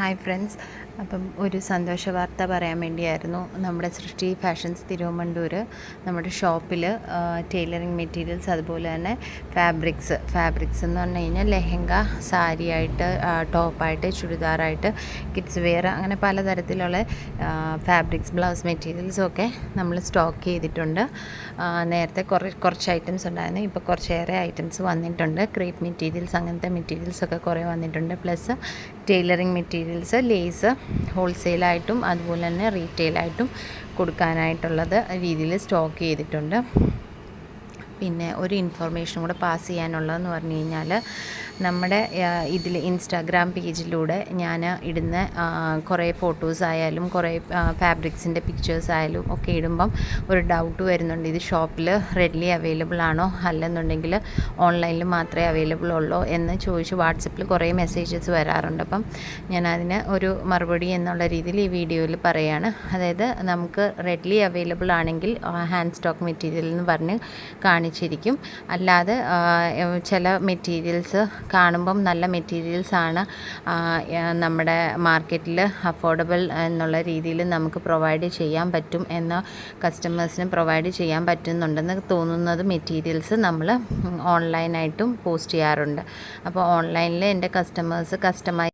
Hi friends, അപ്പം ഒരു സന്തോഷ വാർത്ത പറയാൻ വേണ്ടിയായിരുന്നു. നമ്മുടെ സൃഷ്ടി ഫാഷൻസ് തിരുവമണ്ടൂർ നമ്മുടെ ഷോപ്പിൽ ടൈലറിങ് മെറ്റീരിയൽസ്, അതുപോലെ തന്നെ ഫാബ്രിക്സ് എന്ന് പറഞ്ഞു കഴിഞ്ഞാൽ ലെഹങ്ക, സാരിയായിട്ട്, ടോപ്പായിട്ട്, ചുരിദാറായിട്ട്, കിഡ്സ് വെയർ, അങ്ങനെ പലതരത്തിലുള്ള ഫാബ്രിക്സ്, ബ്ലൗസ് മെറ്റീരിയൽസൊക്കെ നമ്മൾ സ്റ്റോക്ക് ചെയ്തിട്ടുണ്ട്. നേരത്തെ കുറച്ച് ഐറ്റംസ് ഉണ്ടായിരുന്നു, ഇപ്പോൾ കുറച്ചേറെ ഐറ്റംസ് വന്നിട്ടുണ്ട്. ക്രേപ്പ് മെറ്റീരിയൽസ്, അങ്ങനത്തെ മെറ്റീരിയൽസൊക്കെ കുറേ വന്നിട്ടുണ്ട്. പ്ലസ് ടൈലറിങ് മെറ്റീരിയൽസ്, ലേസ് ഹോൾസെയിലായിട്ടും അതുപോലെ തന്നെ റീറ്റെയിലായിട്ടും കൊടുക്കാനായിട്ടുള്ളത് രീതിയിൽ സ്റ്റോക്ക് ചെയ്തിട്ടുണ്ട്. പിന്നെ ഒരു ഇൻഫർമേഷൻ കൂടെ പാസ് ചെയ്യാനുള്ളതെന്ന് പറഞ്ഞു കഴിഞ്ഞാൽ, നമ്മുടെ ഇതിൽ ഇൻസ്റ്റാഗ്രാം പേജിലൂടെ ഞാൻ ഇടുന്ന കുറേ ഫോട്ടോസ് ആയാലും കുറേ ഫാബ്രിക്സിൻ്റെ പിക്ചേഴ്സ് ആയാലും ഒക്കെ ഇടുമ്പം ഒരു ഡൗട്ട് വരുന്നുണ്ട്. ഇത് ഷോപ്പിൽ റെഡിലി അവൈലബിൾ ആണോ, അല്ലെന്നുണ്ടെങ്കിൽ ഓൺലൈനിൽ മാത്രമേ അവൈലബിൾ ഉള്ളൂ എന്ന് ചോദിച്ച് വാട്സപ്പിൽ കുറേ മെസ്സേജസ് വരാറുണ്ട്. അപ്പം ഞാൻ അതിന് ഒരു മറുപടി എന്നുള്ള രീതിയിൽ ഈ വീഡിയോയിൽ പറയുകയാണ്. അതായത് നമുക്ക് റെഡിലി അവൈലബിൾ ആണെങ്കിൽ ഹാൻഡ് സ്റ്റോക്ക് മെറ്റീരിയൽ എന്ന് പറഞ്ഞ് കാണിച്ചിരിക്കും. അല്ലാതെ ചില മെറ്റീരിയൽസ് കാണുമ്പം നല്ല മെറ്റീരിയൽസാണ്, നമ്മുടെ മാർക്കറ്റിൽ അഫോർഡബിൾ എന്നുള്ള രീതിയിൽ നമുക്ക് പ്രൊവൈഡ് ചെയ്യാൻ പറ്റും എന്ന കസ്റ്റമേഴ്സിന് പ്രൊവൈഡ് ചെയ്യാൻ പറ്റുന്നുണ്ടെന്ന് തോന്നുന്നത് മെറ്റീരിയൽസ് നമ്മൾ ഓൺലൈനായിട്ടും പോസ്റ്റ് ചെയ്യാറുണ്ട്. അപ്പോൾ ഓൺലൈനിൽ എൻ്റെ കസ്റ്റമേഴ്സ് കസ്റ്റമൈസ്